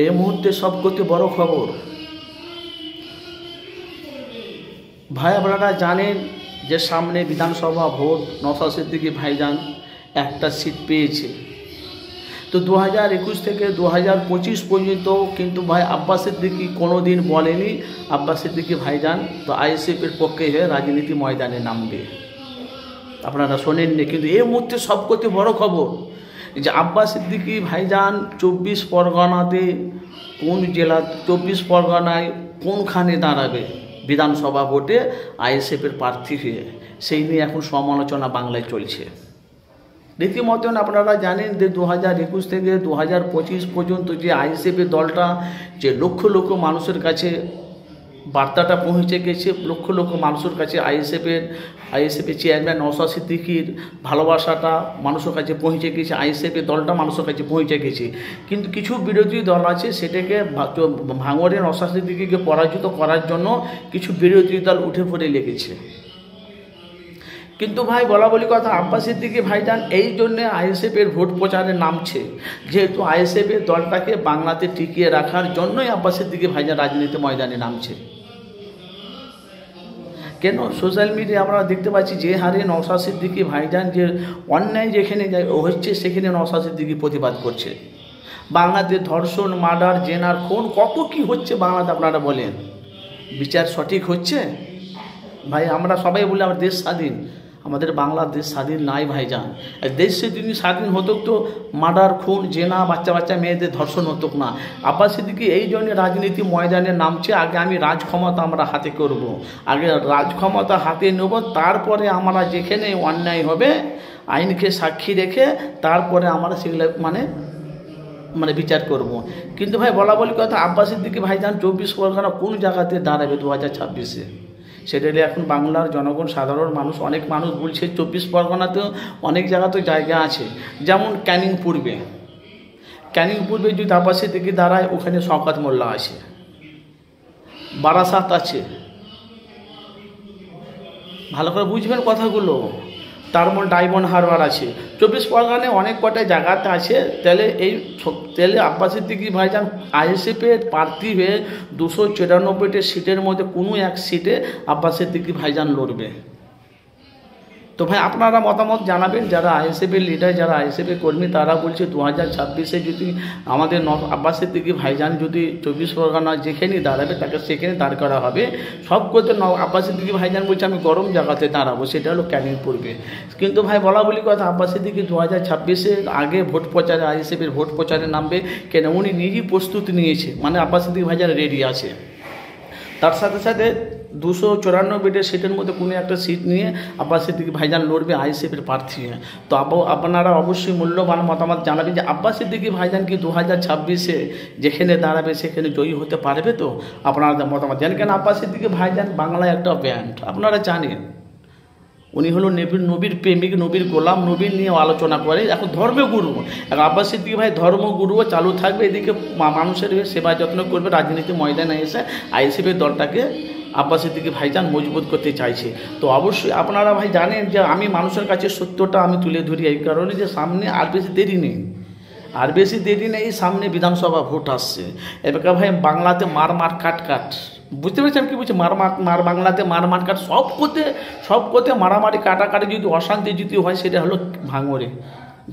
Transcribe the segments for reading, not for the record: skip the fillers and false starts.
এই মুহূর্তে সবথেকে বড় খবর ভাই, আপনারা জানেন যে সামনে বিধানসভা ভোট। নওশাদ সিদ্দিকী ভাইজান একটা সিট পেয়েছে। তো 2021 থেকে 2025 পর্যন্ত কিন্তু ভাই আব্বাস সিদ্দিকী কোনো দিন বলেনি আব্বাস সিদ্দিকী ভাইজান তো আইএসএফের পক্ষে হয়ে রাজনীতি ময়দানে নামবে। আপনারা শোনেননি, কিন্তু এই মুহূর্তে সবথেকে বড় খবর যে আব্বাস সিদ্দিকী ভাইজান 24 পরগনাতে কোন জেলা, 24 পরগনায় কোনখানে দাঁড়াবে বিধানসভা ভোটে আইএসএফের প্রার্থী হয়ে, সেই নিয়ে এখন সমালোচনা বাংলায় চলছে রীতিমতন। আপনারা জানেন যে 2021 থেকে 2025 পর্যন্ত যে আইএসএফের দলটা লক্ষ লক্ষ মানুষের কাছে বার্তাটা পৌঁছে গেছে, লক্ষ লক্ষ মানুষের কাছে আইএসএফের চেয়ারম্যান নওশাদ সিদ্দিকীর ভালোবাসাটা মানুষের কাছে পৌঁছে গেছে, আইএসএফের দলটা মানুষের কাছে পৌঁছে গেছে। কিন্তু কিছু বিরোধী দল আছে সেটাকে ভাঙড়ে নওশাদ সিদ্দিকীকে পরাজিত করার জন্য কিছু বিরোধী দল উঠে পড়ে লেগেছে। কিন্তু ভাই বলা বলি কথা, আব্বাস সিদ্দিকী ভাইজান এই জন্যে আইএসএফের ভোট প্রচারে নামছে, যেহেতু আইএসএফের দলটাকে বাংলাতে টিকিয়ে রাখার জন্যই আব্বাস সিদ্দিকী ভাইজান রাজনীতি ময়দানে নামছে। কেন সোশ্যাল মিডিয়ায় আমরা দেখতে পাচ্ছি যে হারে নওশাদ সিদ্দিকী ভাইজান যে অন্যায় যেখানে হচ্ছে সেখানে নওশাদ সিদ্দিকী প্রতিবাদ করছে। বাংলাতে ধর্ষণ, মার্ডার, জেনার, খুন কত কি হচ্ছে বাংলাতে, আপনারা বলেন বিচার সঠিক হচ্ছে? ভাই আমরা সবাই বলি আমার দেশ স্বাধীন, আমাদের বাংলাদেশ স্বাধীন নাই ভাইজান। দেশ যদি স্বাধীন হতো তো মার্ডার, খুন, জেনা, বাচ্চা বাচ্চা মেয়েদের ধর্ষণ হতো না। আব্বাস সিদ্দিকী এই জন্য রাজনীতি ময়দানে নামছে, আগে আমি রাজক্ষমতা আমরা হাতে করব, আগে রাজক্ষমতা হাতে নেব, তারপরে আমরা যেখানে অন্যায় হবে আইনকে সাক্ষী রেখে তারপরে আমরা সেগুলো মানে বিচার করব। কিন্তু ভাই বলা বলি কথা, আব্বাস সিদ্দিকী ভাইজান 24 পরগনা কোন জায়গাতে দাঁড়াবে 2026-এ, সেটা এখন বাংলার জনগণ, সাধারণ মানুষ, অনেক মানুষ বলছে 24 পরগনাতেও অনেক জায়গাতেও জায়গা আছে, যেমন ক্যানিং পূর্বে যদি আব্বাস সিদ্দিকী দাঁড়ায় ওখানে শওকত মোল্লা আছে, বারাসাত আছে, ভালো করে বুঝবেন কথাগুলো, তারপর ডায়মন্ড হারবার আছে। 24 পরগনায় অনেক কটা জায়গাতে আছে। তাহলে আব্বাস সিদ্দিকী ভাইজান আইএসএফের প্রার্থী হয়ে 294টি সিটের মধ্যে কোনো এক সিটে আব্বাস সিদ্দিকী ভাইজান লড়বে। তো ভাই আপনারা মতামত জানাবেন, যারা আইএসএফের লিডার, যারা আইএসএফের কর্মী, তারা বলছে 2026-এ যদি আমাদের আব্বাস সিদ্দিকী ভাইজান যদি 24 পরগনা যেখানেই দাঁড়াবে তাকে সেখানে দাঁড় করা হবে। সব করতে আব্বাস সিদ্দিকী ভাইজান বলছে আমি গরম জায়গাতে দাঁড়াবো, সেটা হলো ক্যানিং পূর্বে। কিন্তু ভাই বলা বলি কথা, আব্বাস সিদ্দিকী 2026-এর আগে ভোট প্রচারে আইএসএফের ভোট প্রচারে নামবে, কেন উনি নিজেই প্রস্তুতি নিয়েছে, মানে আব্বাস সিদ্দিকী ভাইজান রেডি আছে। তার সাথে সাথে 294টি সিটের মধ্যে কোনো একটা সিট নিয়ে আব্বাস সিদ্দিকী ভাইজান লড়বে আইএসএফের প্রার্থী। তো আপনারা অবশ্যই মূল্যবান মতামত জানাবেন যে আব্বাস সিদ্দিকী ভাইজান কি 2026-এ যেখানে দাঁড়াবে সেখানে জয়ী হতে পারবে। তো আপনারা মতামত জানেন, কেন আব্বাস সিদ্দিকী ভাইজান বাংলায় একটা ব্যান্ড, আপনারা জানেন উনি হলো নবীর প্রেমিক, নবীর গোলাম, নবীর নিয়ে আলোচনা করে, এখন ধর্মগুরু। এখন আব্বাস সিদ্দিকী ভাই ধর্মগুরুও চালু থাকবে, এদিকে মানুষের সেবা যত্ন করবে, রাজনীতি ময়দানে এসে আইএসএফের দলটাকে আব্বাস সিদ্দিকী ভাইজান মজবুত করতে চাইছে। তো অবশ্যই আপনারা ভাই জানেন যে আমি মানুষের কাছে সত্যটা আমি তুলে ধরি এই কারণে যে সামনে আর বেশি দেরি নেই, সামনে বিধানসভা ভোট আসছে। এবার ভাই বাংলাতে মার কাট বুঝতে পেরেছেন কি বলছি, বাংলাতে মার কাট সব করতে মারামারি কাটাকাটি যদি অশান্তি যদি হয় সেটা হলো ভাঙড়ে,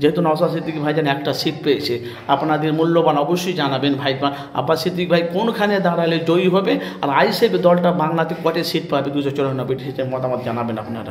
যেহেতু নওশাদ সিদ্দিকী ভাইজান একটা সিট পেয়েছে। আপনাদের মূল্যবান অবশ্যই জানাবেন ভাই, আব্বাস সিদ্দিকী ভাই কোনখানে দাঁড়ালে জয়ী হবে, আর আইএসএফ দলটা বাংলাতে কটে সিট পাবে 294টি সিটের মতামত জানাবেন আপনারা।